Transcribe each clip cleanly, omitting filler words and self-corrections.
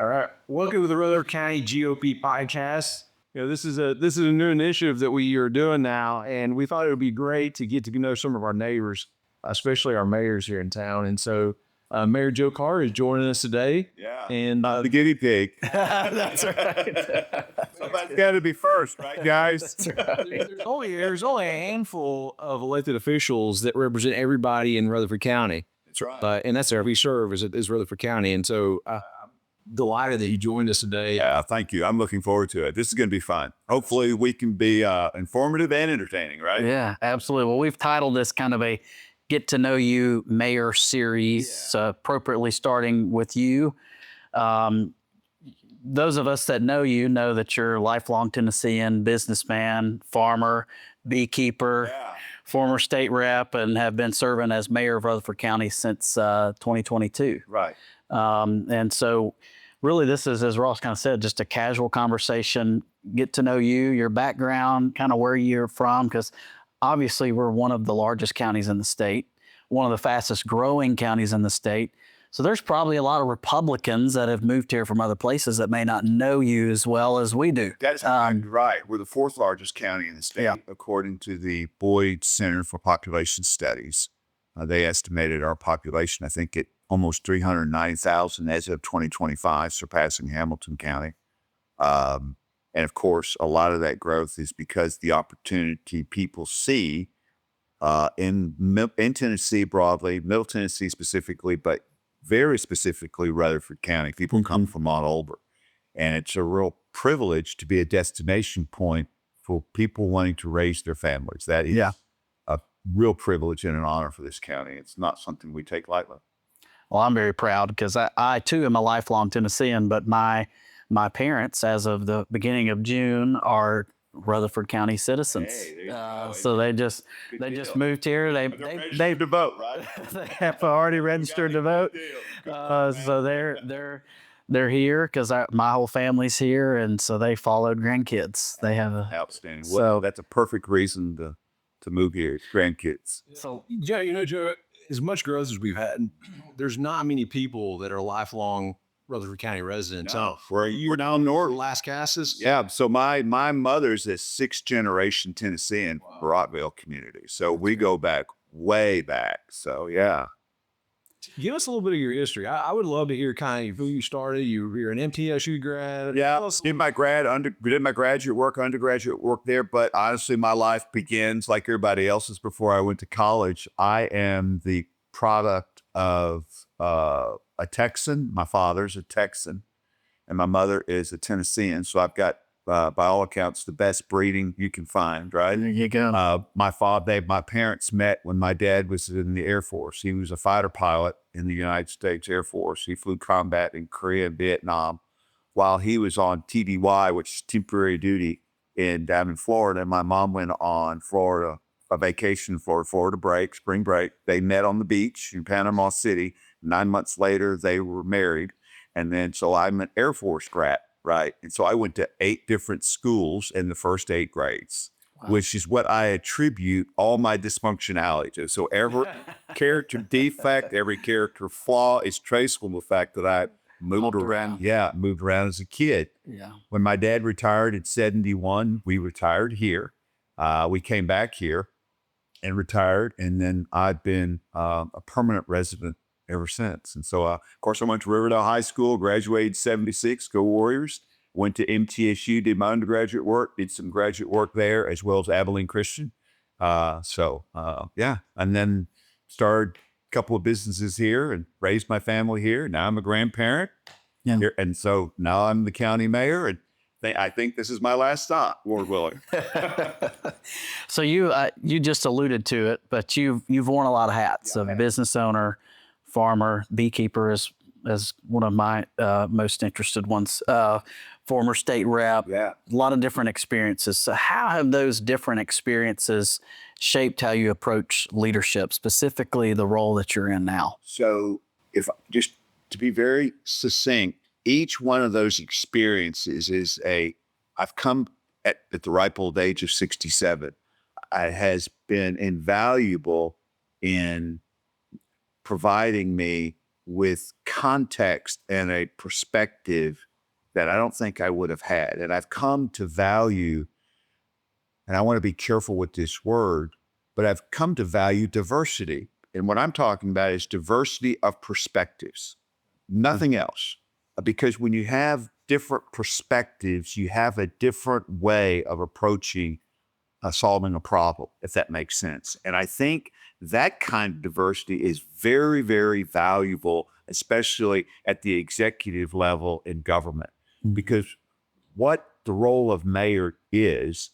All right. Welcome to the Rutherford County G.O.P podcast. This is a new initiative that we are doing now, and we thought it would be great to get to know some of our neighbors, especially our mayors here in town. And so, Mayor Joe Carr is joining us today. Yeah, and the guinea pig. that's right. Somebody's got to be first, right, guys? That's right. There's only a handful of elected officials that represent everybody in Rutherford County. That's right. And that's where we serve is Rutherford County. And so I'm delighted that you joined us today. Yeah, thank you. I'm looking forward to it. This is going to be fun. Hopefully we can be informative and entertaining, right? Yeah, absolutely. Well, we've titled this kind of a Get to Know You Mayor series, appropriately starting with you. Those of us that know you know that you're a lifelong Tennessean, businessman, farmer, beekeeper, former state rep, and have been serving as mayor of Rutherford County since 2022. Right. And so really this is, as Ross kind of said, just a casual conversation, get to know you, your background, kind of where you're from, because obviously we're one of the largest counties in the state, one of the fastest growing counties in the state. So there's probably a lot of Republicans that have moved here from other places that may not know you as well as we do. That's right. We're the fourth largest county in the state, according to the Boyd Center for Population Studies. They estimated our population, I think, at almost 390,000 as of 2025, surpassing Hamilton County. And of course, a lot of that growth is because the opportunity people see in Tennessee broadly, Middle Tennessee specifically, but very specifically Rutherford County. People come from all over. And it's a real privilege to be a destination point for people wanting to raise their families. That is a real privilege and an honor for this county. It's not something we take lightly. Well, I'm very proud because I too am a lifelong Tennessean, but my parents, as of the beginning of June, are Rutherford County citizens. Hey, so they just moved here. They to vote, right? They have already registered to vote. So they're here because my whole family's here, and so they followed grandkids. They have outstanding. So that's a perfect reason to move here. Grandkids. So Joe, as much growth as we've had, there's not many people that are lifelong Rutherford County residents. No, we're down north. Las Casas. Yeah. So my mother's a sixth generation Tennessean, Rockville community. So we go back way back. So yeah. Give us a little bit of your history. I would love to hear kind of who you started. You're an MTSU grad. Yeah. Did my graduate work, undergraduate work there. But honestly, my life begins like everybody else's before I went to college. I am the product of a Texan. My father's a Texan, and my mother is a Tennessean. So I've got, by all accounts, the best breeding you can find, right? There you go. My parents met when my dad was in the Air Force. He was a fighter pilot in the United States Air Force. He flew combat in Korea and Vietnam while he was on TDY, which is temporary duty down in Florida. And my mom went on a vacation for Florida break, spring break. They met on the beach in Panama City. 9 months later, they were married. And then, so I'm an Air Force grad, right? And so I went to 8 different schools in the first 8 grades, which is what I attribute all my dysfunctionality to. So every character defect, every character flaw is traceable to the fact that I moved around. Yeah, moved around as a kid. Yeah. When my dad retired in 71, we retired here. We came back here and retired. And then I've been a permanent resident ever since. And so, of course, I went to Riverdale High School, graduated 76, go Warriors. Went to MTSU, did my undergraduate work, did some graduate work there, as well as Abilene Christian. And then started a couple of businesses here and raised my family here. Now I'm a grandparent. Yeah. Here, and so now I'm the county mayor, and I think this is my last stop, Lord willing. So you just alluded to it, but you've worn a lot of hats of business owner, farmer, beekeeper as one of my most interested ones, former state rep, a lot of different experiences. So how have those different experiences shaped how you approach leadership, specifically the role that you're in now? So if just to be very succinct, each one of those experiences I've come at the ripe old age of 67, has been invaluable in providing me with context and a perspective that I don't think I would have had. And I've come to value, and I want to be careful with this word, but I've come to value diversity. And what I'm talking about is diversity of perspectives, nothing else. Because when you have different perspectives, you have a different way of approaching solving a problem, if that makes sense. And I think that kind of diversity is very, very valuable, especially at the executive level in government. Because what the role of mayor is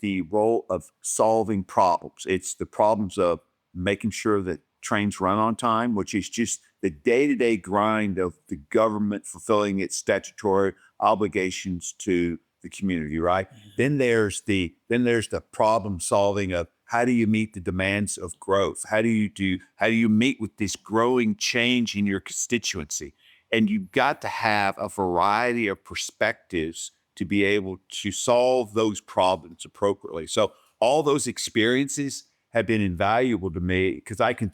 the role of solving problems. It's the problems of making sure that trains run on time, which is just the day-to-day grind of the government fulfilling its statutory obligations to the community, right? Then there's the problem solving of how do you meet the demands of growth? How do you meet with this growing change in your constituency? And you've got to have a variety of perspectives to be able to solve those problems appropriately. So all those experiences have been invaluable to me because I can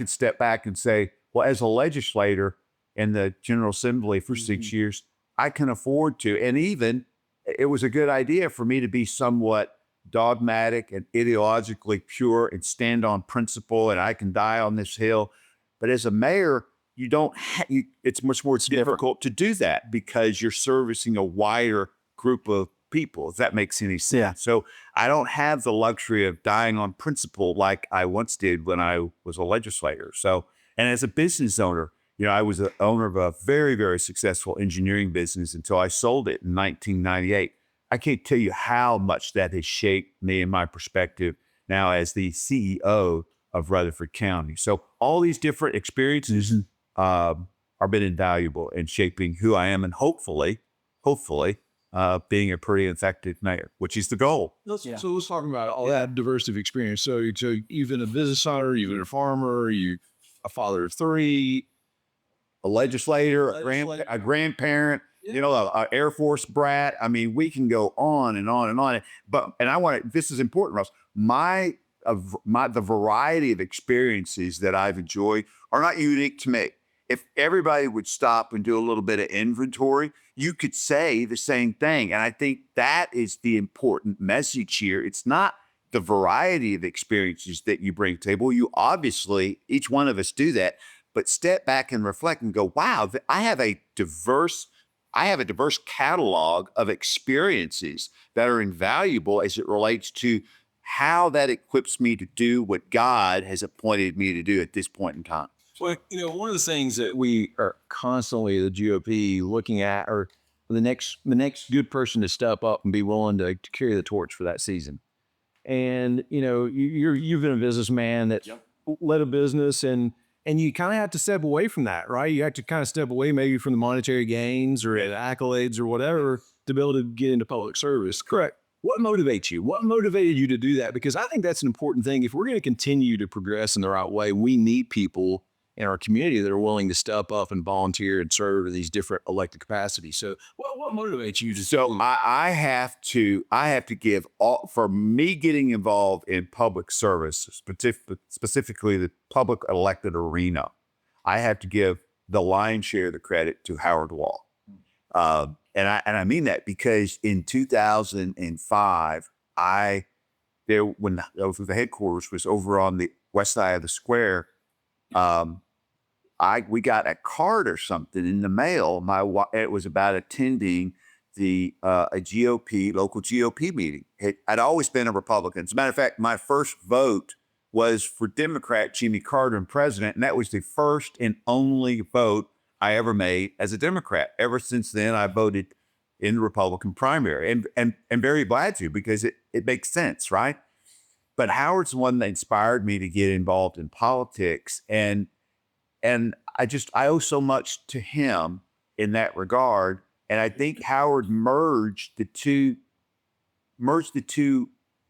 step back and say, well, as a legislator in the General Assembly for 6 years, I can afford to, and even it was a good idea for me to be somewhat dogmatic and ideologically pure and stand on principle, and I can die on this hill. But as a mayor, you don't. It's much more difficult to do that because you're servicing a wider group of people. If that makes any sense. Yeah. So I don't have the luxury of dying on principle like I once did when I was a legislator. So, and as a business owner, I was the owner of a very, very successful engineering business until I sold it in 1998. I can't tell you how much that has shaped me and my perspective now as the CEO of Rutherford County. So all these different experiences are been invaluable in shaping who I am and hopefully, being a pretty effective mayor, which is the goal. So let's talk about all that diversity of experience. So you've been a business owner, you've been a farmer, you a father of three, A legislator, a grandparent, a Air Force brat. I mean, we can go on and on and on. This is important, Ross. The variety of experiences that I've enjoyed are not unique to me. If everybody would stop and do a little bit of inventory, you could say the same thing. And I think that is the important message here. It's not the variety of experiences that you bring to the table. You obviously, each one of us do that, but step back and reflect and go, wow, I have a diverse catalog of experiences that are invaluable as it relates to how that equips me to do what God has appointed me to do at this point in time. Well, one of the things that we are constantly, the GOP, looking at are the next good person to step up and be willing to carry the torch for that season. And you've been a businessman that led a business, and you kind of have to step away from that, right? You have to kind of step away maybe from the monetary gains or the accolades or whatever to be able to get into public service. Correct. What motivates you? What motivated you to do that? Because I think that's an important thing. If we're going to continue to progress in the right way, we need people in our community that are willing to step up and volunteer and serve in these different elected capacities. So what motivates you to? So I have to give all, for me getting involved in public service, specifically the public elected arena, I have to give the lion's share of the credit to Howard Wall. And I mean that because in 2005, when the headquarters was over on the west side of the square, we got a card or something in the mail. It was about attending a GOP, local GOP meeting. I'd always been a Republican. As a matter of fact, my first vote was for Democrat Jimmy Carter and president, and that was the first and only vote I ever made as a Democrat. Ever since then, I voted in the Republican primary, and very glad to, because it makes sense, right? But Howard's the one that inspired me to get involved in politics, and I owe so much to him in that regard. And I think Howard merged the two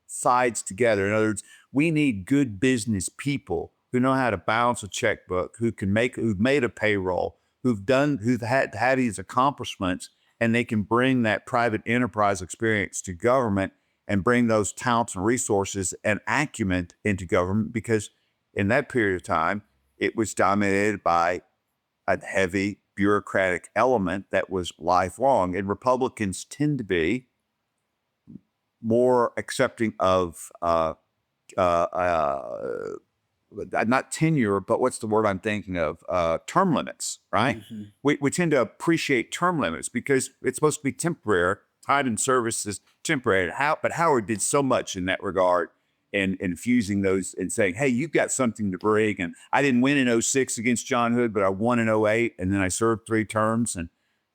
sides together. In other words, we need good business people who know how to balance a checkbook, who've made a payroll, who've had these accomplishments, and they can bring that private enterprise experience to government and bring those talents and resources and acumen into government. Because in that period of time, it was dominated by a heavy bureaucratic element that was lifelong. And Republicans tend to be more accepting of not tenure, but what's the word I'm thinking of? Term limits, right? Mm-hmm. We tend to appreciate term limits because it's supposed to be temporary. Time and service is temporary. But Howard did so much in that regard and infusing those and saying, hey, you've got something to bring. And I didn't win in 06 against John Hood, but I won in 08. And then I served 3 terms.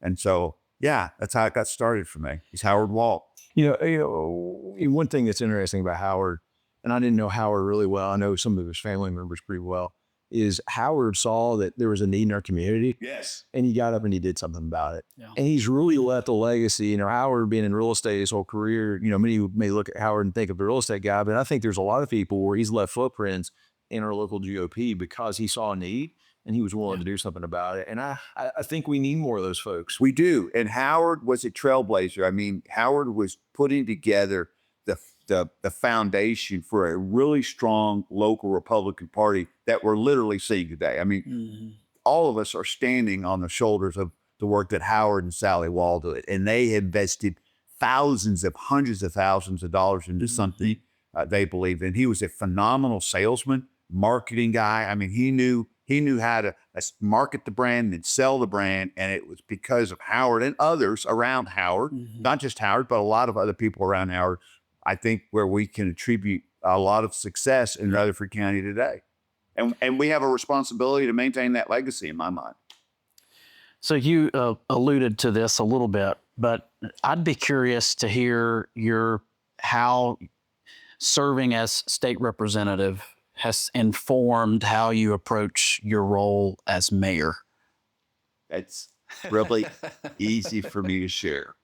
And so, yeah, that's how it got started for me. He's Howard Walt. One thing that's interesting about Howard, and I didn't know Howard really well, I know some of his family members pretty well, is Howard saw that there was a need in our community. Yes. And he got up and he did something about it. Yeah. And he's really left a legacy. Howard being in real estate his whole career, many may look at Howard and think of the real estate guy, but I think there's a lot of people where he's left footprints in our local GOP because he saw a need and he was willing to do something about it. And I think we need more of those folks. We do. And Howard was a trailblazer. I mean, Howard was putting together the foundation for a really strong local Republican Party that we're literally seeing today. I mean, all of us are standing on the shoulders of the work that Howard and Sally Wall did. And they invested thousands of hundreds of thousands of dollars into something they believed in. He was a phenomenal salesman, marketing guy. I mean, he knew how to market the brand and sell the brand. And it was because of Howard and others around Howard, not just Howard, but a lot of other people around Howard, I think, where we can attribute a lot of success in Rutherford County today. And we have a responsibility to maintain that legacy in my mind. So you alluded to this a little bit, but I'd be curious to hear how serving as state representative has informed how you approach your role as mayor. That's really easy for me to share.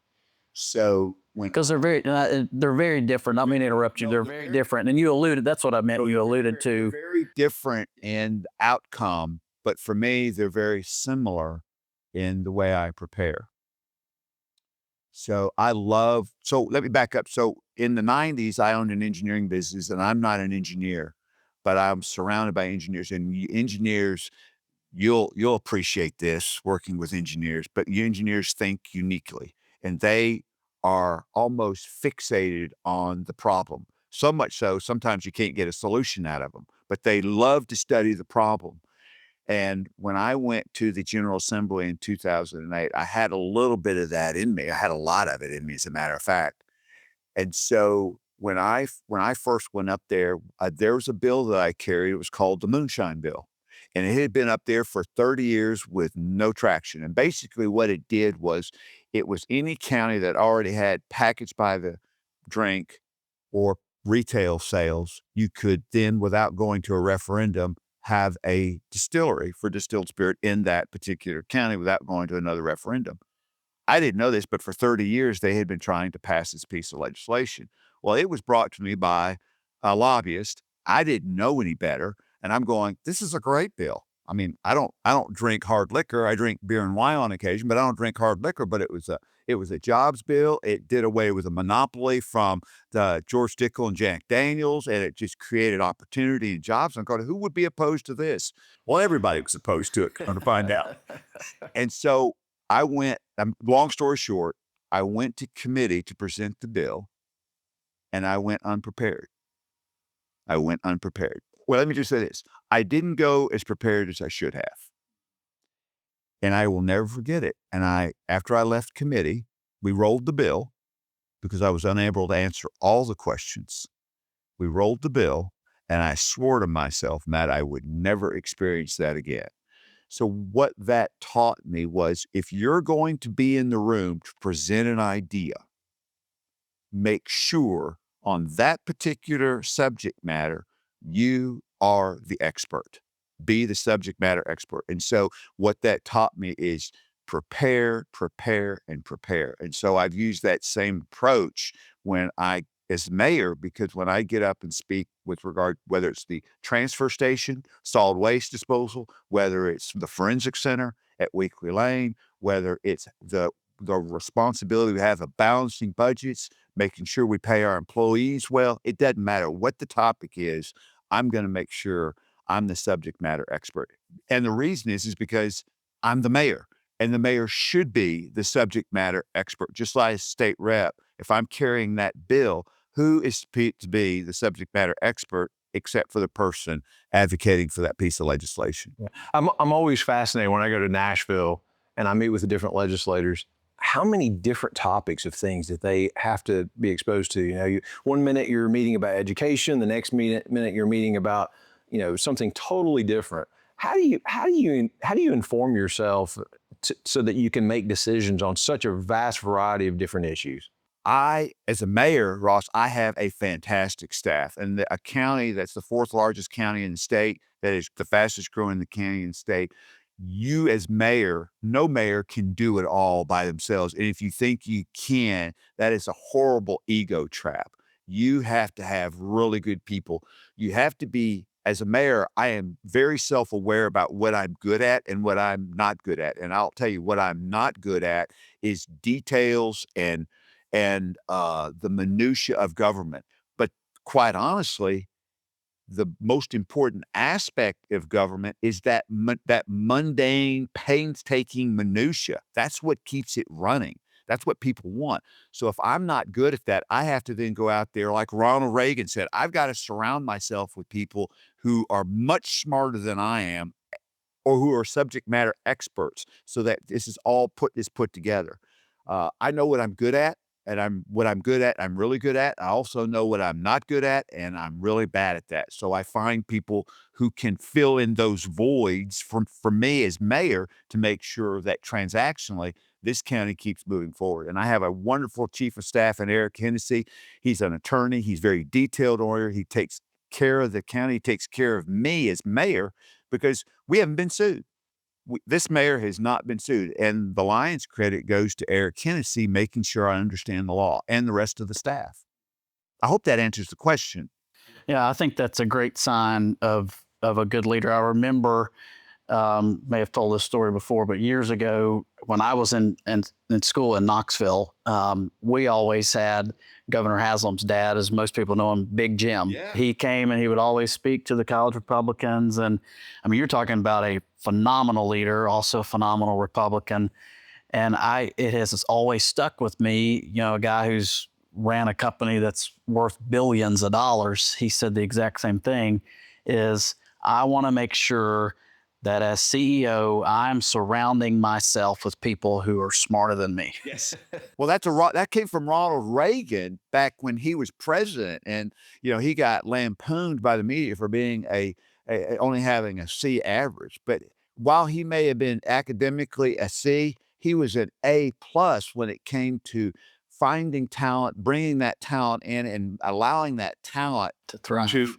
So because they're very different. I mean to interrupt you. They're very different. And you alluded, that's what I meant. You alluded to very different in outcome, but for me, they're very similar in the way I prepare. So let me back up. So in the 90s, I owned an engineering business, and I'm not an engineer, but I'm surrounded by engineers. And engineers, you'll appreciate this working with engineers, but you engineers think uniquely, and they are almost fixated on the problem. So much so, sometimes you can't get a solution out of them, but they love to study the problem. And when I went to the General Assembly in 2008, I had a little bit of that in me. I had a lot of it in me, as a matter of fact. And so when I first went up there, there was a bill that I carried. It was called the Moonshine Bill. And it had been up there for 30 years with no traction. And basically what it did was it was any county that already had packaged by the drink or retail sales, you could then, without going to a referendum, have a distillery for distilled spirit in that particular county without going to another referendum. I didn't know this, but for 30 years, they had been trying to pass this piece of legislation. Well, it was brought to me by a lobbyist. I didn't know any better. And I'm going, this is a great bill. I mean, I don't drink hard liquor. I drink beer and wine on occasion, but I don't drink hard liquor. But it was a jobs bill. It did away with a monopoly from the George Dickel and Jack Daniels, and it just created opportunity and jobs. I'm going, who would be opposed to this? Well, everybody was opposed to it, come to find out. And so I went, long story short, I went to committee to present the bill, and I went unprepared. Well, let me just say this. I didn't go as prepared as I should have. And I will never forget it. And after I left committee, we rolled the bill because I was unable to answer all the questions. We rolled the bill, and I swore to myself, Matt, I would never experience that again. So what that taught me was, if you're going to be in the room to present an idea, make sure on that particular subject matter, you are the expert. Be the subject matter expert. And so what that taught me is prepare, prepare, and prepare. And so I've used that same approach as mayor, because when I get up and speak with regard, whether it's the transfer station, solid waste disposal, whether it's the forensic center at Weekly Lane, whether it's the responsibility we have of balancing budgets, making sure we pay our employees well, it doesn't matter what the topic is. I'm going to make sure I'm the subject matter expert. And the reason is because I'm the mayor, and the mayor should be the subject matter expert, just like a state rep. If I'm carrying that bill, who is to be the subject matter expert except for the person advocating for that piece of legislation? Yeah. I'm always fascinated when I go to Nashville and I meet with the different legislators, how many different topics of things that they have to be exposed to. You know, one minute you're meeting about education, the next minute you're meeting about, you know, something totally different. How do you inform yourself so that you can make decisions on such a vast variety of different issues? As a mayor, Ross, I have a fantastic staff, and a county that's the fourth largest county in the state, that is the fastest growing county in the state. You as mayor, no mayor can do it all by themselves. And if you think you can, that is a horrible ego trap. You have to have really good people. You have to be, as a mayor, I am very self-aware about what I'm good at and what I'm not good at. And I'll tell you what I'm not good at is details and the minutia of government. But quite honestly, the most important aspect of government is that that mundane, painstaking minutia. That's what keeps it running. That's what people want. So if I'm not good at that, I have to then go out there, like Ronald Reagan said, I've got to surround myself with people who are much smarter than I am, or who are subject matter experts, so that this is all put together. I know what I'm good at, and I'm good at, I'm really good at. I also know what I'm not good at, and I'm really bad at that. So I find people who can fill in those voids for me as mayor to make sure that transactionally this county keeps moving forward. And I have a wonderful chief of staff in Eric Hennessy. He's an attorney. He's very detailed oriented. He takes care of the county, takes care of me as mayor, because we haven't been sued. This mayor has not been sued, and the lion's credit goes to Eric Hennessy making sure I understand the law, and the rest of the staff. I hope that answers the question. Yeah, I think that's a great sign of a good leader. I remember, may have told this story before, but years ago when I was in school in Knoxville, we always had Governor Haslam's dad, as most people know him, Big Jim. Yeah. He came and he would always speak to the college Republicans. And I mean, you're talking about a phenomenal leader, also a phenomenal Republican. And it has always stuck with me, you know, a guy who's ran a company that's worth billions of dollars. He said the exact same thing, is I want to make sure that as CEO, I'm surrounding myself with people who are smarter than me. Yes. Well, that came from Ronald Reagan back when he was president, and he got lampooned by the media for being only having a C average. But while he may have been academically a C, he was an A plus when it came to finding talent, bringing that talent in, and allowing that talent To thrive. to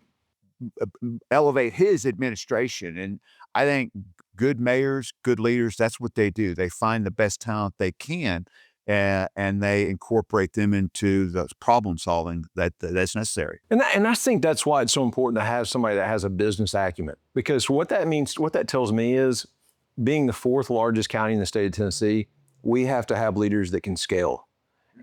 elevate his administration. And I think good mayors, good leaders, that's what they do. They find the best talent they can, and they incorporate them into the problem solving that's necessary. And I think that's why it's so important to have somebody that has a business acumen, because what that means, what that tells me is, being the fourth largest county in the state of Tennessee, we have to have leaders that can scale.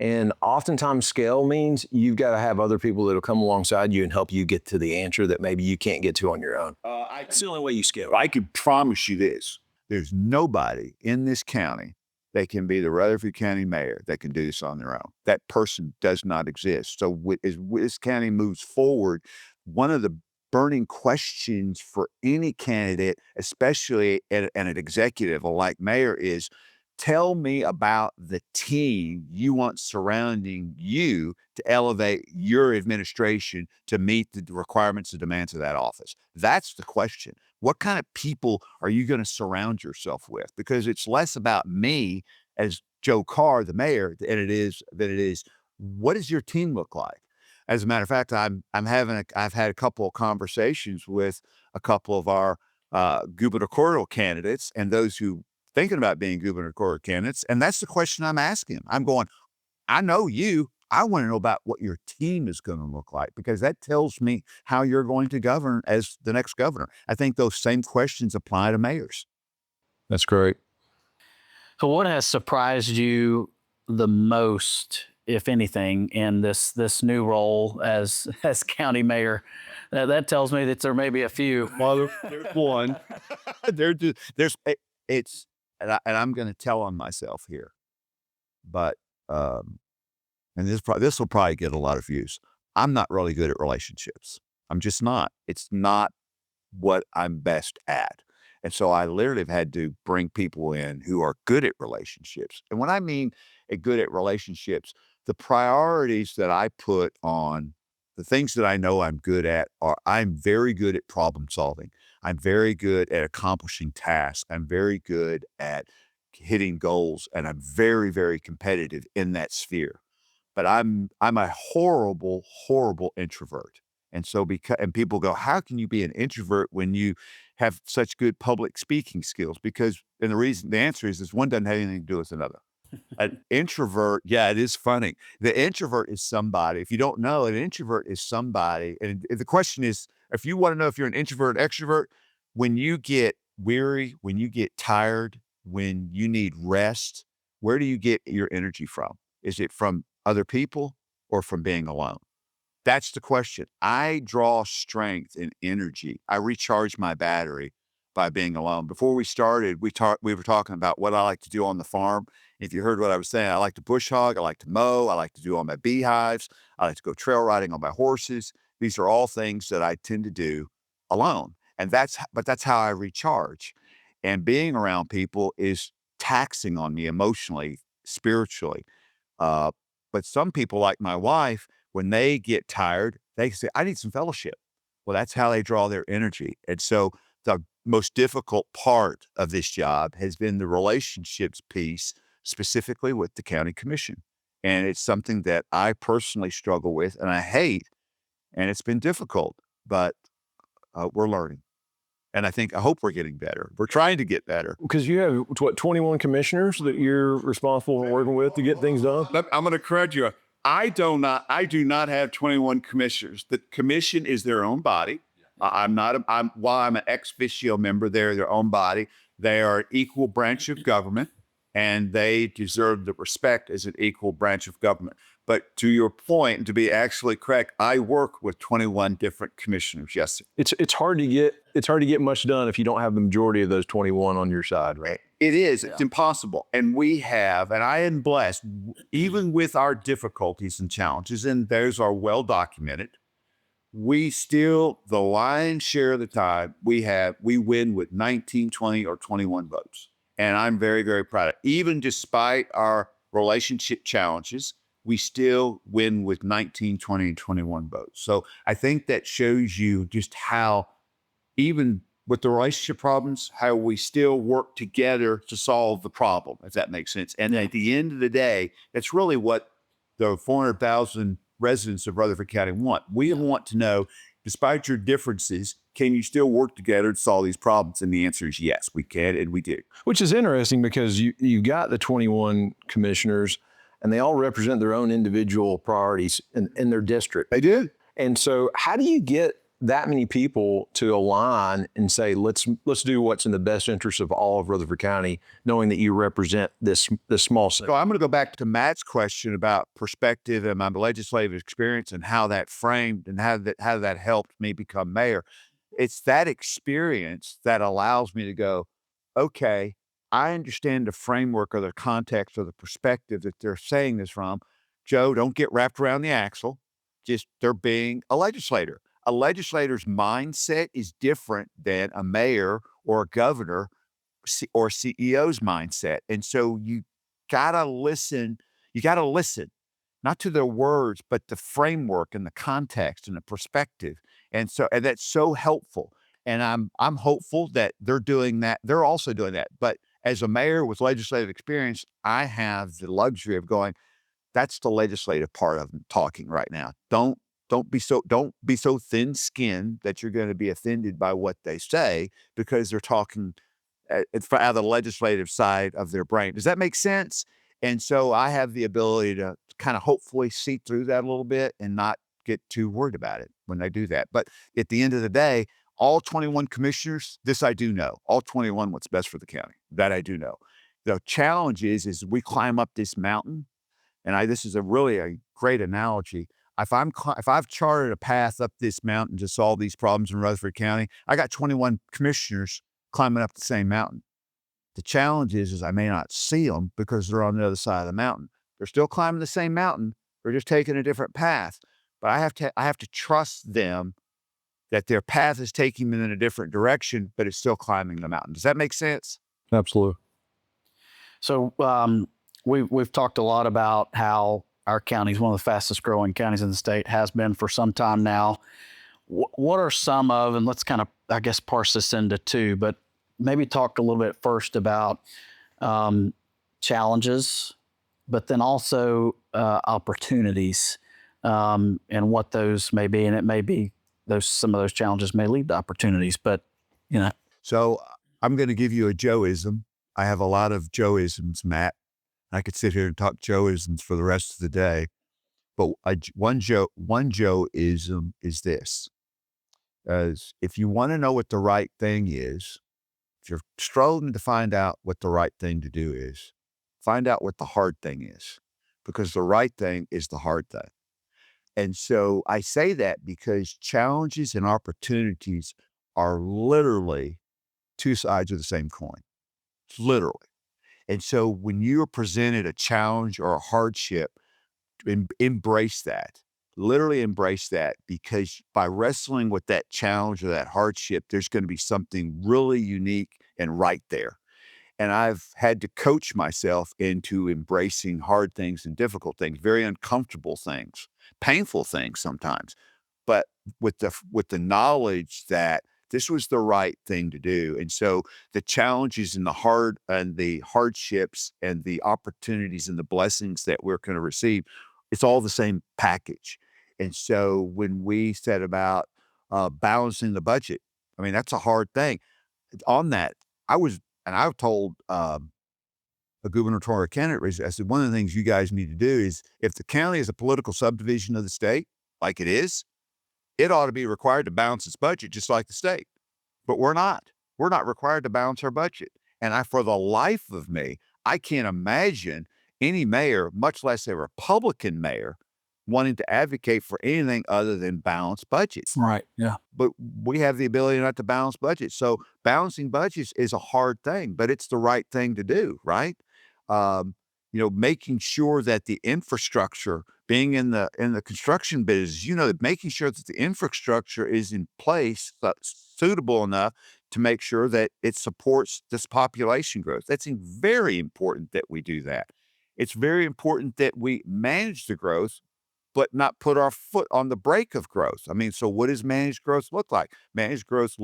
And oftentimes scale means you've got to have other people that'll come alongside you and help you get to the answer that maybe you can't get to on your own. It's the only way you scale. I can promise you this. There's nobody in this county that can be the Rutherford County mayor that can do this on their own. That person does not exist. So as this county moves forward, one of the burning questions for any candidate, especially an executive like mayor, is, tell me about the team you want surrounding you to elevate your administration to meet the requirements and demands of that office. That's the question. What kind of people are you going to surround yourself with? Because it's less about me as Joe Carr, the mayor, than it is what does your team look like? As a matter of fact, I've had a couple of conversations with a couple of our gubernatorial candidates and those who thinking about being gubernatorial candidates. And that's the question I'm asking them. I'm going, I know you. I want to know about what your team is going to look like, because that tells me how you're going to govern as the next governor. I think those same questions apply to mayors. That's great. So what has surprised you the most if anything, in this new role as county mayor? That tells me that there may be a few. Well, there's one. There's it's and I'm going to tell on myself here, but and this will probably get a lot of views. I'm not really good at relationships. I'm just not. It's not what I'm best at. And so I literally have had to bring people in who are good at relationships. And when I mean good at relationships, the priorities that I put on the things that I know I'm good at are I'm very good at problem solving. I'm very good at accomplishing tasks. I'm very good at hitting goals. And I'm very, very competitive in that sphere. But I'm a horrible, horrible introvert. And so and people go, how can you be an introvert when you have such good public speaking skills? Because the answer is one doesn't have anything to do with another. An introvert, yeah, it is funny. The introvert is somebody, if you don't know, an introvert is somebody, and the question is, if you want to know if you're an introvert or extrovert, when you get weary, when you get tired, when you need rest, where do you get your energy from? Is it from other people or from being alone? That's the question. I draw strength and energy. I recharge my battery by being alone. Before we started, we were talking about what I like to do on the farm. If you heard what I was saying, I like to bush hog, I like to mow, I like to do all my beehives, I like to go trail riding on my horses. These are all things that I tend to do alone. But that's how I recharge. And being around people is taxing on me emotionally, spiritually. Uh, but some people, like my wife, when they get tired, they say, I need some fellowship. Well, that's how they draw their energy. And so the most difficult part of this job has been the relationships piece, specifically with the county commission. And it's something that I personally struggle with and I hate, and it's been difficult, but we're learning. And I hope we're getting better. We're trying to get better. Because you have, what, 21 commissioners that you're responsible for working with to get things done? I'm going to correct you. I do not have 21 commissioners. The commission is their own body. While I'm an ex officio member, they're their own body. They are an equal branch of government, and they deserve the respect as an equal branch of government. But to your point, and to be actually correct, I work with 21 different commissioners. Yes, sir. It's hard to get much done if you don't have the majority of those 21 on your side, right? It is. It's impossible. And I am blessed, even with our difficulties and challenges, and those are well documented. The lion's share of the time we win with 19, 20, or 21 votes. And I'm very, very proud of it. Even despite our relationship challenges, we still win with 19, 20, and 21 votes. So I think that shows you just how, even with the relationship problems, how we still work together to solve the problem, if that makes sense. And at the end of the day, that's really what the 400,000 residents of Rutherford County want. We want to know, despite your differences, can you still work together to solve these problems? And the answer is yes, we can, and we do. Which is interesting because you got the 21 commissioners and they all represent their own individual priorities in their district. They do. And so how do you get that many people to align and say, let's do what's in the best interest of all of Rutherford County, knowing that you represent this small So segment? I'm going to go back to Matt's question about perspective and my legislative experience and how that framed and how that helped me become mayor. It's that experience that allows me to go, okay, I understand the framework or the context or the perspective that they're saying this from. Joe, don't get wrapped around the axle. Just they're being a legislator. A legislator's mindset is different than a mayor or a governor or CEO's mindset. And so you gotta listen. You gotta listen, not to their words, but the framework and the context and the perspective. And that's so helpful. And I'm hopeful that they're doing that. They're also doing that. But as a mayor with legislative experience, I have the luxury of going, that's the legislative part of talking right now. Don't be so thin-skinned that you're going to be offended by what they say because they're talking out of the legislative side of their brain. Does that make sense? And so I have the ability to kind of hopefully see through that a little bit and not get too worried about it when they do that. But at the end of the day, all 21 commissioners, this I do know, all 21 what's best for the county. That I do know. The challenge is we climb up this mountain. and this is really a great analogy. If I've charted a path up this mountain to solve these problems in Rutherford County, I got 21 commissioners climbing up the same mountain. The challenge is I may not see them because they're on the other side of the mountain. They're still climbing the same mountain. They're just taking a different path. But I have to trust them that their path is taking them in a different direction, but it's still climbing the mountain. Does that make sense? Absolutely. So we've talked a lot about how our county is one of the fastest growing counties in the state, has been for some time now. What are some of, and let's kind of, I guess, parse this into two, but maybe talk a little bit first about challenges, but then also opportunities and what those may be. And it may be some of those challenges may lead to opportunities, but you know. So I'm going to give you a Joeism. I have a lot of Joeisms, Matt. I could sit here and talk Joeisms for the rest of the day. But one Joeism is this. As if you want to know what the right thing is, if you're struggling to find out what the right thing to do is, find out what the hard thing is, because the right thing is the hard thing. And so I say that because challenges and opportunities are literally two sides of the same coin, literally. And so when you're presented a challenge or a hardship, embrace that. Literally embrace that, because by wrestling with that challenge or that hardship, there's going to be something really unique and right there. And I've had to coach myself into embracing hard things and difficult things, very uncomfortable things, painful things sometimes, but with the knowledge that this was the right thing to do. And so the challenges and the hardships and the opportunities and the blessings that we're going to receive, it's all the same package. And so when we said about balancing the budget, I mean, that's a hard thing. On that, I've told a gubernatorial candidate, I said, one of the things you guys need to do is, if the county is a political subdivision of the state, like it is, it ought to be required to balance its budget just like the state. But we're not. We're not required to balance our budget. And for the life of me, I can't imagine any mayor, much less a Republican mayor, wanting to advocate for anything other than balanced budgets. Right. Yeah. But we have the ability not to balance budgets. So balancing budgets is a hard thing, but it's the right thing to do, right? Making sure that the infrastructure, being in the construction business, that making sure that the infrastructure is in place, suitable enough to make sure that it supports this population growth. That's very important that we do that. It's very important that we manage the growth, but not put our foot on the brake of growth. I mean, so what does managed growth look like? Managed growth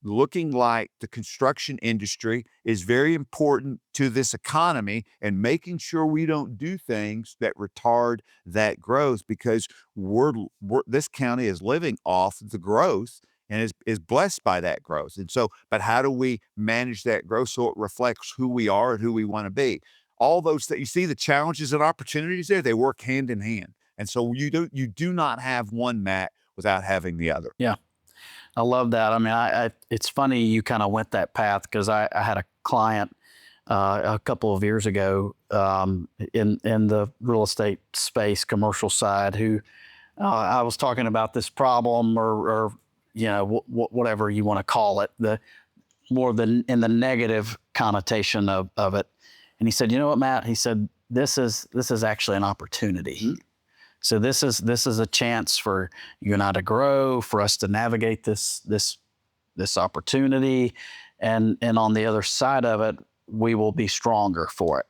looking like the construction industry is very important to this economy, and making sure we don't do things that retard that growth, because this county is living off the growth and is blessed by that growth. And so, but how do we manage that growth so it reflects who we are and who we want to be? All those that you see, the challenges and opportunities there, they work hand in hand. And so you do not have one, Matt, without having the other. Yeah. I love that. I mean, it's funny you kind of went that path, because I had a client a couple of years ago in the real estate space, commercial side, who I was talking about this problem, or whatever you want to call it, in the negative connotation of it. And he said, "You know what, Matt?" He said, "This is actually an opportunity." Mm-hmm. So this is a chance for you and I to grow, for us to navigate this opportunity, and on the other side of it, we will be stronger for it,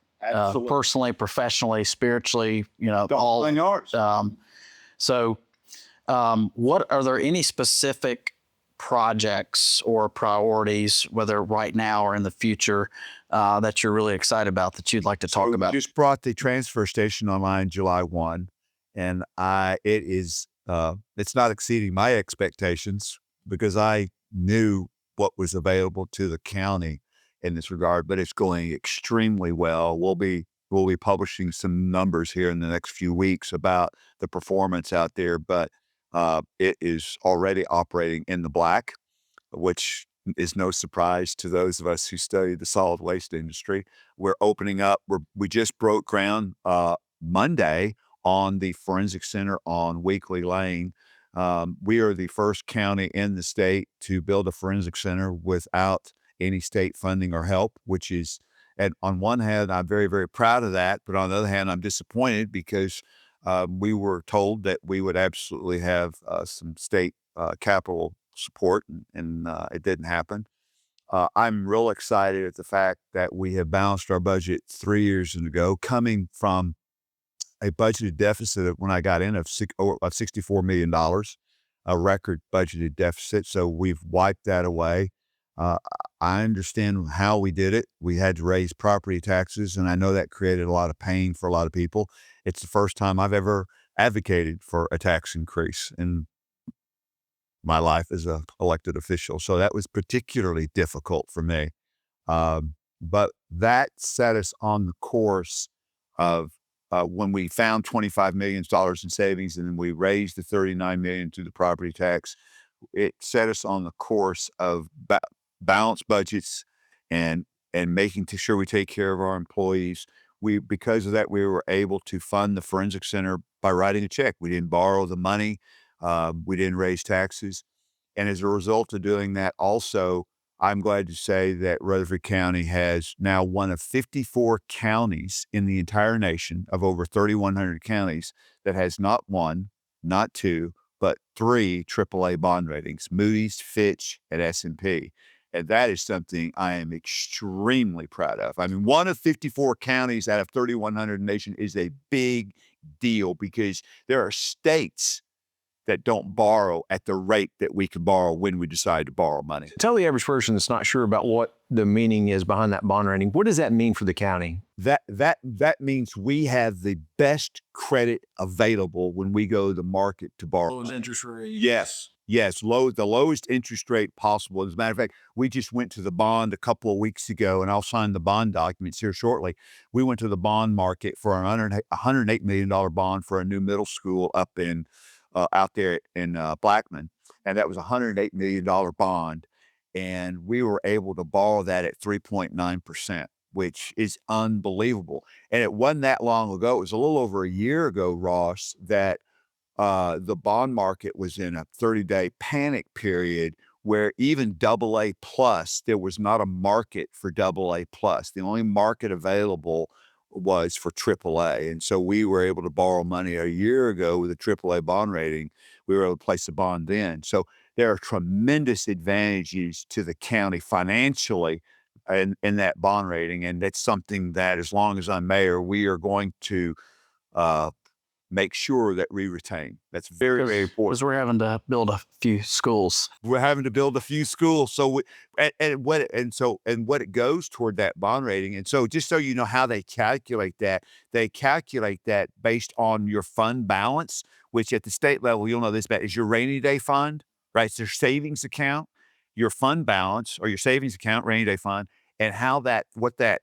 personally, professionally, spiritually, all. What are there any specific projects or priorities, whether right now or in the future, that you're really excited about, that you'd like to talk about? We just brought the transfer station online July 1. And it's not exceeding my expectations, because I knew what was available to the county in this regard, but it's going extremely well. We'll be publishing some numbers here in the next few weeks about the performance out there, but it is already operating in the black, which is no surprise to those of us who study the solid waste industry. We're opening up. We just broke ground Monday on the Forensic Center on Weekly Lane. We are the first county in the state to build a forensic center without any state funding or help, which is, and on one hand, I'm very, very proud of that. But on the other hand, I'm disappointed because we were told that we would absolutely have some state capital support, and it didn't happen. I'm real excited at the fact that we have balanced our budget 3 years ago, coming from a budgeted deficit of, when I got in, of $64 million, a record budgeted deficit. So we've wiped that away. Uh, I understand how we did it. We had to raise property taxes, and I know that created a lot of pain for a lot of people. It's the first time I've ever advocated for a tax increase in my life as a elected official. So that was particularly difficult for me. But that set us on the course of when we found $25 million in savings, and then we raised the $39 million to the property tax. It set us on the course of balanced budgets and making sure we take care of our employees. Because of that, we were able to fund the forensic center by writing a check. We didn't borrow the money. We didn't raise taxes. And as a result of doing that, also, I'm glad to say that Rutherford County has now one of 54 counties in the entire nation of over 3,100 counties that has not one, not two, but 3 AAA bond ratings: Moody's, Fitch, and S&P. And that is something I am extremely proud of. I mean, one of 54 counties out of 3,100 nation is a big deal, because there are states that don't borrow at the rate that we can borrow when we decide to borrow money. Tell the average person that's not sure about what the meaning is behind that bond rating. What does that mean for the county? That means we have the best credit available when we go to the market to borrow. Lowest interest rate. Yes. Yes, the lowest interest rate possible. As a matter of fact, we just went to the bond a couple of weeks ago, and I'll sign the bond documents here shortly. We went to the bond market for a $108 million bond for a new middle school up in out there in Blackman, and that was a $108 million bond, and we were able to borrow that at 3.9%, which is unbelievable. And it wasn't that long ago. It was a little over a year ago, Ross, that the bond market was in a 30-day panic period where even AA plus, there was not a market for AA plus. The only market available was for AAA. And so we were able to borrow money a year ago with a AAA bond rating. We were able to place a bond then. So there are tremendous advantages to the county financially in that bond rating. And that's something that, as long as I'm mayor, we are going to make sure that we retain. That's very, very important. Because we're having to build a few schools. We're having to build a few schools. So what it goes toward that bond rating. And so, just so you know how they calculate that based on your fund balance, which at the state level, you'll know this about, is your rainy day fund, right? It's your savings account, your fund balance, or your savings account, rainy day fund, and what that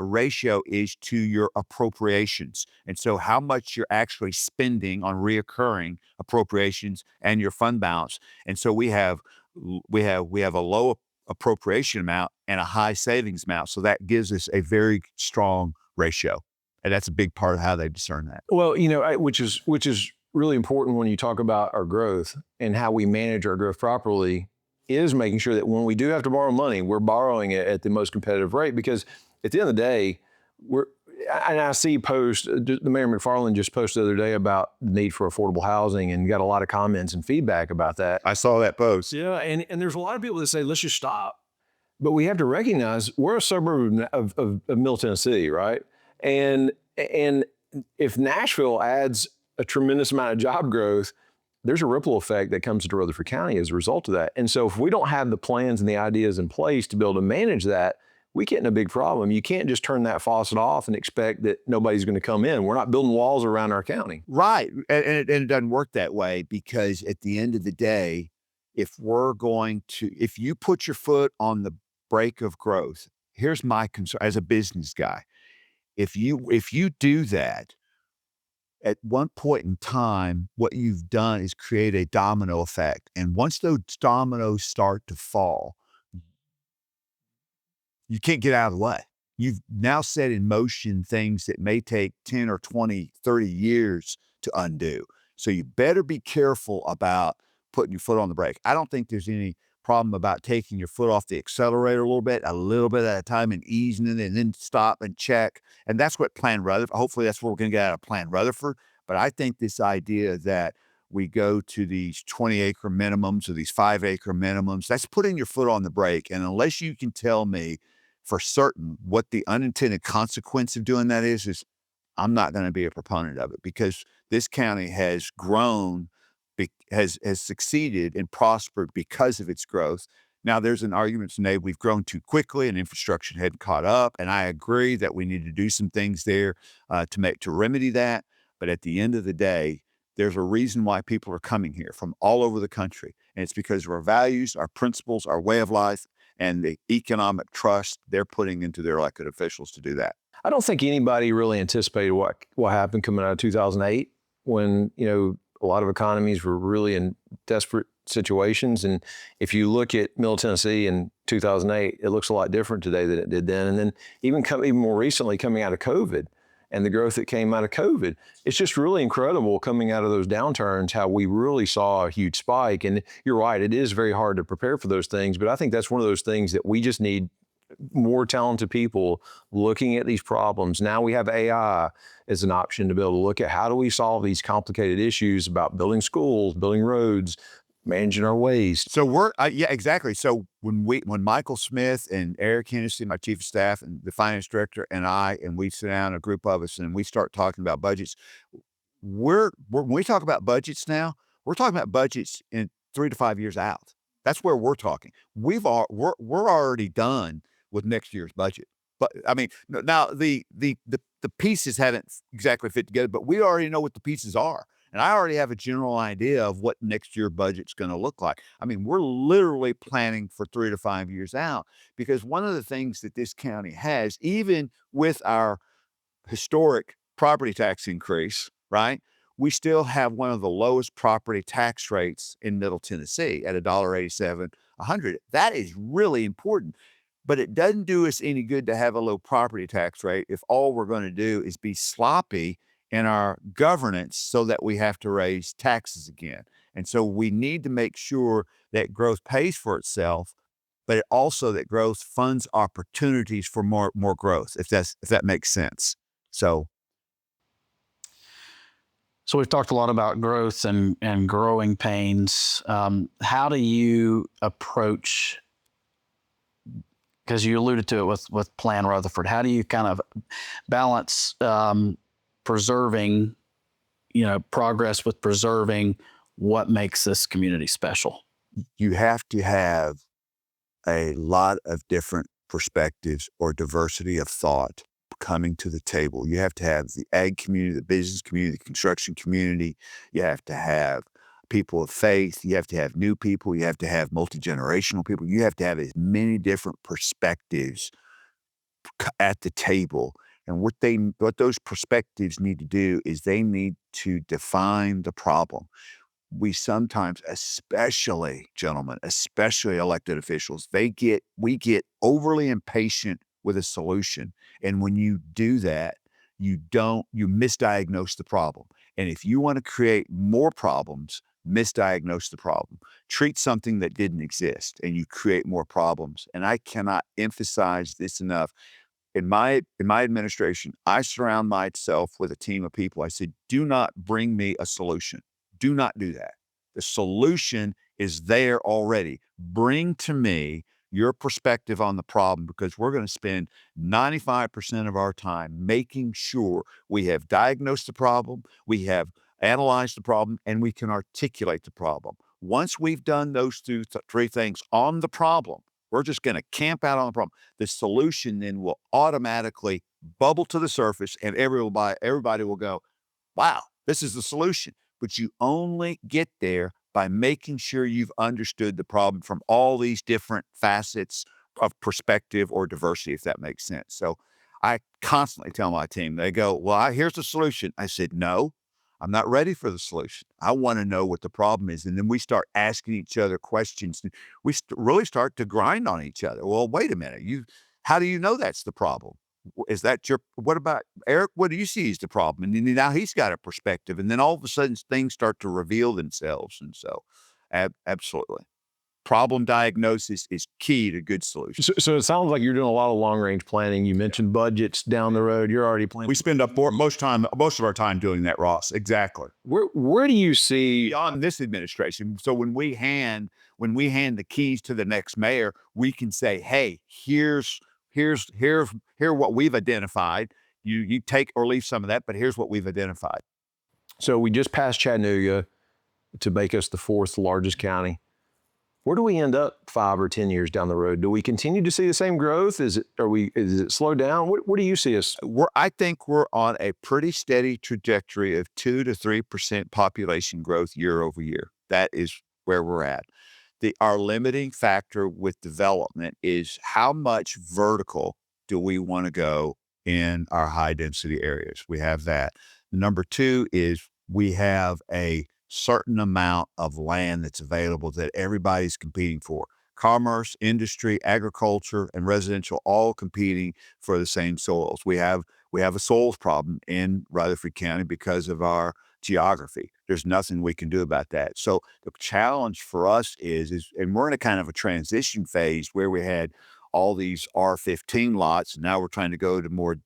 ratio is to your appropriations. And so how much you're actually spending on reoccurring appropriations and your fund balance. And so we have a low appropriation amount and a high savings amount. So that gives us a very strong ratio. And that's a big part of how they discern that. Well, which is really important when you talk about our growth and how we manage our growth properly, is making sure that when we do have to borrow money, we're borrowing it at the most competitive rate. Because at the end of the day, I see the Mayor McFarland just posted the other day about the need for affordable housing, and got a lot of comments and feedback about that. I saw that post. Yeah, and there's a lot of people that say, let's just stop. But we have to recognize we're a suburb of Middle Tennessee, right? And if Nashville adds a tremendous amount of job growth, there's a ripple effect that comes to Rutherford County as a result of that. And so if we don't have the plans and the ideas in place to be able to manage that, we get in a big problem. You can't just turn that faucet off and expect that nobody's going to come in. We're not building walls around our county. Right. And it doesn't work that way, because at the end of the day, if you put your foot on the brake of growth, here's my concern as a business guy. If you do that, at one point in time, what you've done is create a domino effect. And once those dominoes start to fall, you can't get out of the way. You've now set in motion things that may take 10 or 20, 30 years to undo. So you better be careful about putting your foot on the brake. I don't think there's any problem about taking your foot off the accelerator a little bit at a time, and easing it, and then stop and check. And that's what Plan Rutherford, hopefully that's what we're going to get out of Plan Rutherford. But I think this idea that we go to these 20-acre minimums or these 5-acre minimums, that's putting your foot on the brake. And unless you can tell me for certain what the unintended consequence of doing that is I'm not going to be a proponent of it, because this county has grown, has succeeded and prospered because of its growth. Now, there's an argument to made we've grown too quickly and infrastructure hadn't caught up, and I agree that we need to do some things there to remedy that. But at the end of the day, there's a reason why people are coming here from all over the country, and it's because of our values, our principles, our way of life, and the economic trust they're putting into their elected officials to do that. I don't think anybody really anticipated what happened coming out of 2008, when, you know, a lot of economies were really in desperate situations. And if you look at Middle Tennessee in 2008, it looks a lot different today than it did then. And then even more recently, coming out of COVID and the growth that came out of COVID, it's just really incredible coming out of those downturns, how we really saw a huge spike. And you're right, it is very hard to prepare for those things. But I think that's one of those things that we just need more talented people looking at these problems. Now we have AI as an option to be able to look at how do we solve these complicated issues about building schools, building roads, managing our waste. So yeah, exactly. So when Michael Smith and Eric Hennessy, my chief of staff, and the finance director, and we sit down, a group of us, and we start talking about budgets, when we talk about budgets now, we're talking about budgets in 3 to 5 years out. That's where we're talking. We're already done with next year's budget. But I mean, now the pieces haven't exactly fit together, but we already know what the pieces are. And I already have a general idea of what next year's budget's going to look like. I mean, we're literally planning for 3 to 5 years out, because one of the things that this county has, even with our historic property tax increase, right? We still have one of the lowest property tax rates in Middle Tennessee at $1.87 a hundred. That is really important. But it doesn't do us any good to have a low property tax rate if all we're going to do is be sloppy in our governance so that we have to raise taxes again. And so we need to make sure that growth pays for itself, but also that growth funds opportunities for more growth, if that makes sense. So we've talked a lot about growth and growing pains. How do you approach, because you alluded to it with Plan Rutherford, how do you kind of balance preserving, progress with preserving what makes this community special? You have to have a lot of different perspectives or diversity of thought coming to the table. You have to have the ag community, the business community, the construction community. You have to have people of faith. You have to have new people. You have to have multi-generational people. You have to have as many different perspectives at the table. And what those perspectives need to do is they need to define the problem. We sometimes, especially elected officials, we get overly impatient with a solution. And when you do that, you misdiagnose the problem. And if you want to create more problems, misdiagnose the problem. Treat something that didn't exist and you create more problems. And I cannot emphasize this enough. In my administration, I surround myself with a team of people. I said, do not bring me a solution. Do not do that. The solution is there already. Bring to me your perspective on the problem, because we're going to spend 95% of our time making sure we have diagnosed the problem, we have analyzed the problem, and we can articulate the problem. Once we've done those three things on the problem, we're just going to camp out on the problem. The solution then will automatically bubble to the surface, and everybody will go, wow, this is the solution. But you only get there by making sure you've understood the problem from all these different facets of perspective or diversity, if that makes sense. So I constantly tell my team, they go, well, here's the solution. I said, no, I'm not ready for the solution. I want to know what the problem is. And then we start asking each other questions. And we really start to grind on each other. Well, wait a minute. How do you know that's the problem? Is that what about Eric? What do you see as the problem? And then now he's got a perspective, and then all of a sudden things start to reveal themselves. And so, absolutely. Problem diagnosis is key to good solutions. So it sounds like you're doing a lot of long range planning. You mentioned budgets down the road. You're already planning. We spend most of our time doing that, Ross. Exactly. Where do you see Beyond this administration? So when we hand the keys to the next mayor, we can say, "Hey, here's what we've identified. You take or leave some of that, but here's what we've identified." So we just passed Chattanooga to make us the fourth largest county. Where do we end up 5 or 10 years down the road? Do we continue to see the same growth? Is it slow down? Where do you see us? I think we're on a pretty steady trajectory of 2 to 3% population growth year over year. That is where we're at. Our limiting factor with development is how much vertical do we want to go in our high density areas. We have that. Number two is we have a certain amount of land that's available that everybody's competing for. Commerce, industry, agriculture, and residential all competing for the same soils. We have a soils problem in Rutherford County because of our geography. There's nothing we can do about that. So the challenge for us is, and we're in a kind of a transition phase where we had all these R15 lots, and now we're trying to go to more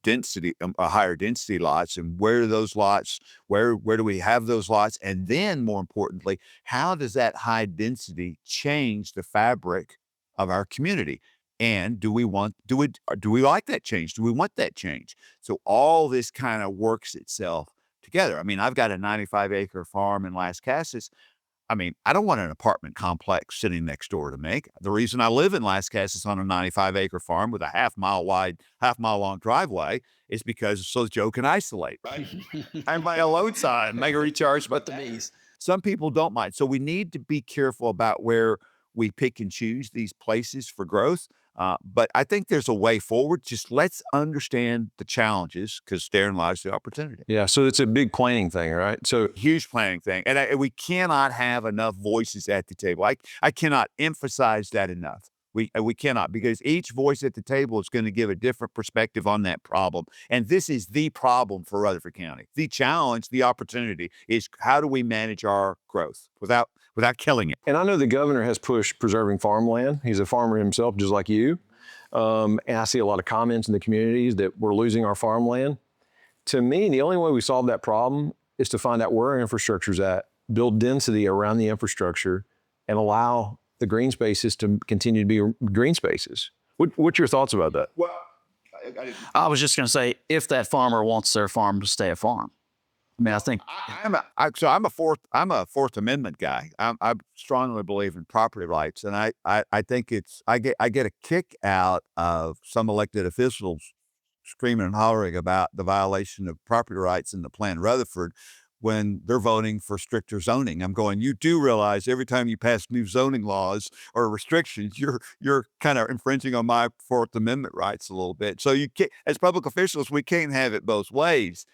density, higher density lots. And where are those lots? Where do we have those lots? And then more importantly, how does that high density change the fabric of our community? And do we like that change? Do we want that change? So all this kind of works itself together. I mean, I've got a 95-acre farm in Las Casas. I mean, I don't want an apartment complex sitting next door to me. The reason I live in Las Casas on a 95-acre farm with a half-mile wide, half-mile long driveway is because so Joe can isolate, right? I'm my alone time, make a recharge, but the bees. some people don't mind. So we need to be careful about where we pick and choose these places for growth. But I think there's a way forward. Just let's understand the challenges because therein lies the opportunity. Yeah, so it's a big planning thing, right? So Huge planning thing. And we cannot have enough voices at the table. I cannot emphasize that enough. We cannot, because each voice at the table is going to give a different perspective on that problem. And this is the problem for Rutherford County. The challenge, the opportunity is how do we manage our growth without killing it? And I know the governor has pushed preserving farmland. He's a farmer himself, just like you. And I see a lot of comments in the communities that we're losing our farmland. To me, the only way we solve that problem is to find out where our infrastructure is at, build density around the infrastructure, and allow the green spaces to continue to be green spaces. What's your thoughts about that? Well, I was just going to say, if that farmer wants their farm to stay a farm. I mean, I think I'm a Fourth Amendment guy. I strongly believe in property rights, and I think I get a kick out of some elected officials screaming and hollering about the violation of property rights in the Plan Rutherford when they're voting for stricter zoning. I'm going, you do realize every time you pass new zoning laws or restrictions, you're kind of infringing on my Fourth Amendment rights a little bit. So you can't, as public officials, we can't have it both ways.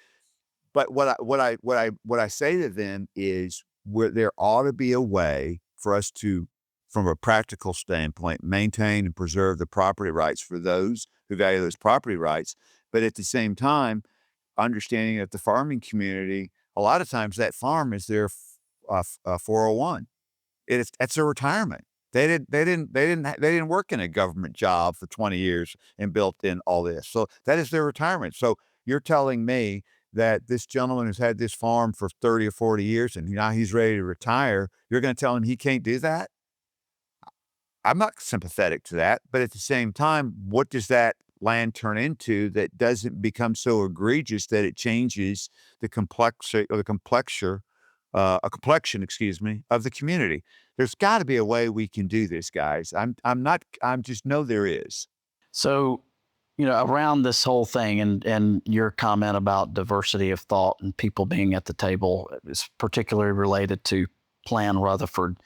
But what I say to them is there ought to be a way for us to, from a practical standpoint, maintain and preserve the property rights for those who value those property rights. But at the same time, understanding that the farming community, a lot of times that farm is their 401. That's their retirement. They didn't work in a government job for 20 years and built in all this. So that is their retirement. So you're telling me that this gentleman has had this farm for 30 or 40 years and now he's ready to retire. You're going to tell him he can't do that? I'm not sympathetic to that. But at the same time, what does that land turn into that doesn't become so egregious that it changes the complexion, excuse me, of the community? There's got to be a way we can do this, guys. I just know there is. so. Around this whole thing and your comment about diversity of thought and people being at the table is particularly related to Plan Rutherford.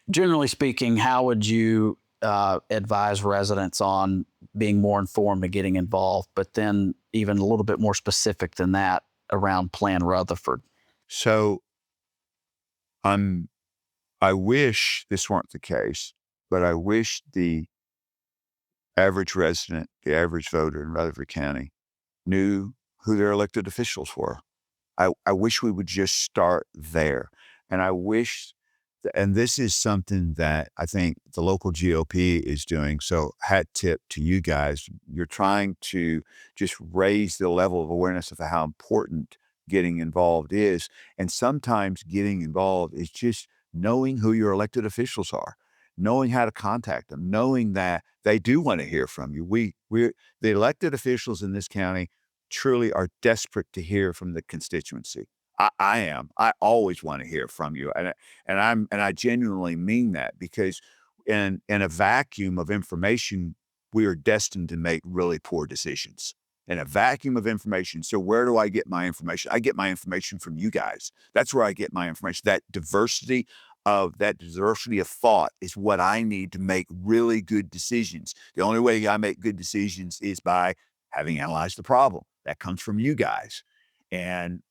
Generally speaking, how would you advise residents on being more informed and getting involved, but then even a little bit more specific than that around Plan Rutherford? So I wish this weren't the case, but I wish the average resident, the average voter in Rutherford County knew who their elected officials were. I wish we would just start there. And I wish, and this is something that I think the local GOP is doing. So hat tip to you guys. You're trying to just raise the level of awareness of how important getting involved is. And sometimes getting involved is just knowing who your elected officials are, knowing how to contact them, knowing that they do want to hear from you. We're the elected officials in this county truly are desperate to hear from the constituency. I am. I always want to hear from you, and I genuinely mean that, because in a vacuum of information, we are destined to make really poor decisions. In a vacuum of information. So where do I get my information? I get my information from you guys. That's where I get my information. That diversity of thought is what I need to make really good decisions. The only way I make good decisions is by having analyzed the problem. That comes from you guys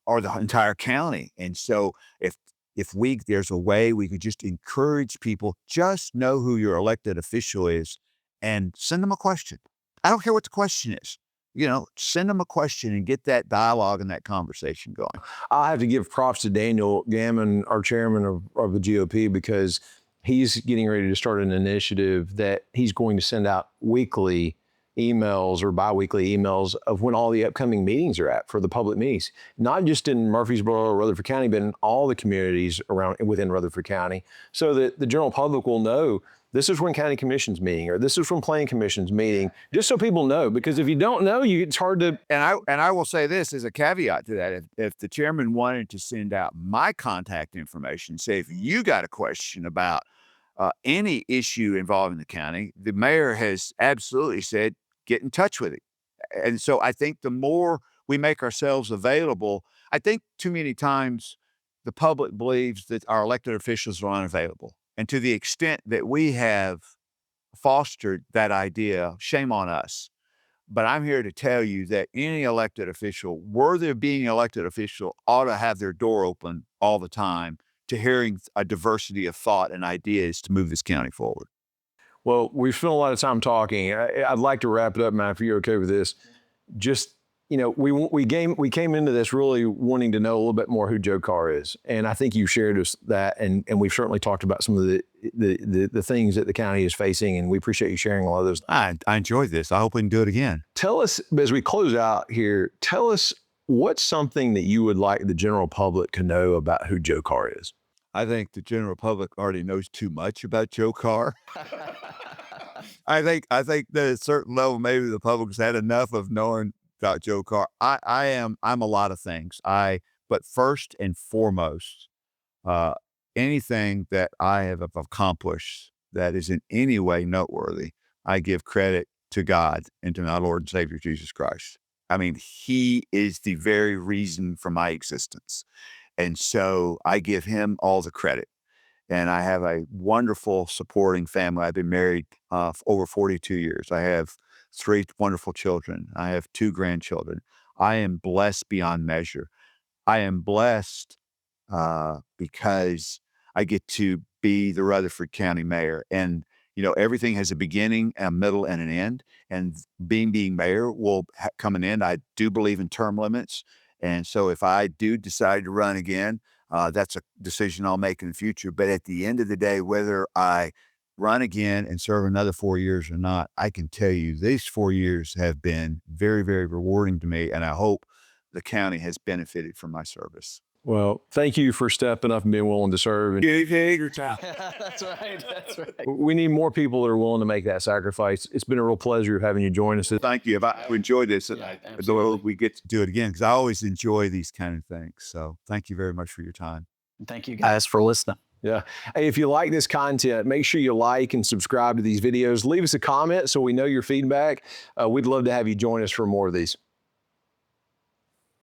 or the entire county. And so if there's a way we could just encourage people, just know who your elected official is and send them a question. I don't care what the question is. Send them a question and get that dialogue and that conversation going. I have to give props to Daniel Gammon, our chairman of the GOP, because he's getting ready to start an initiative that he's going to send out weekly emails or biweekly emails of when all the upcoming meetings are at for the public meetings, not just in Murfreesboro or Rutherford County, but in all the communities within Rutherford County, so that the general public will know this is when county commission's meeting, or this is when planning commission's meeting, just so people know. Because if you don't know, it's hard to. And I will say this as a caveat to that: if the chairman wanted to send out my contact information, say if you got a question about any issue involving the county, the mayor has absolutely said, get in touch with him. And so I think the more we make ourselves available, I think too many times the public believes that our elected officials are unavailable. And to the extent that we have fostered that idea, shame on us. But I'm here to tell you that any elected official, worthy of being an elected official, ought to have their door open all the time to hearing a diversity of thought and ideas to move this county forward. Well, we've spent a lot of time talking. I'd like to wrap it up, Matt, if you're okay with this. Just, we came into this really wanting to know a little bit more who Joe Carr is. And I think you shared us that, and we've certainly talked about some of the things that the county is facing, and we appreciate you sharing all of those. I enjoyed this. I hope we can do it again. Tell us, as we close out here, tell us what's something that you would like the general public to know about who Joe Carr is. I think the general public already knows too much about Joe Carr. I think that at a certain level, maybe the public's had enough of knowing about Joe Carr. I'm a lot of things. But first and foremost, anything that I have accomplished that is in any way noteworthy, I give credit to God and to my Lord and Savior Jesus Christ. I mean, he is the very reason for my existence. And so I give him all the credit. And I have a wonderful supporting family. I've been married for over 42 years. I have 3 wonderful children. I have 2 grandchildren. I am blessed beyond measure. I am blessed because I get to be the Rutherford County mayor. And, everything has a beginning, a middle, and an end. And being mayor will come an end. I do believe in term limits. And so if I do decide to run again, that's a decision I'll make in the future. But at the end of the day, whether I run again and serve another 4 years or not, I can tell you these 4 years have been very, very rewarding to me. And I hope the county has benefited from my service. Well, thank you for stepping up and being willing to serve. That's right. That's right. We need more people that are willing to make that sacrifice. It's been a real pleasure having you join us. Thank you. I've enjoyed this. Yeah, We get to do it again, because I always enjoy these kind of things. So thank you very much for your time. Thank you guys for listening. Yeah. Hey, if you like this content, make sure you like and subscribe to these videos. Leave us a comment so we know your feedback. We'd love to have you join us for more of these.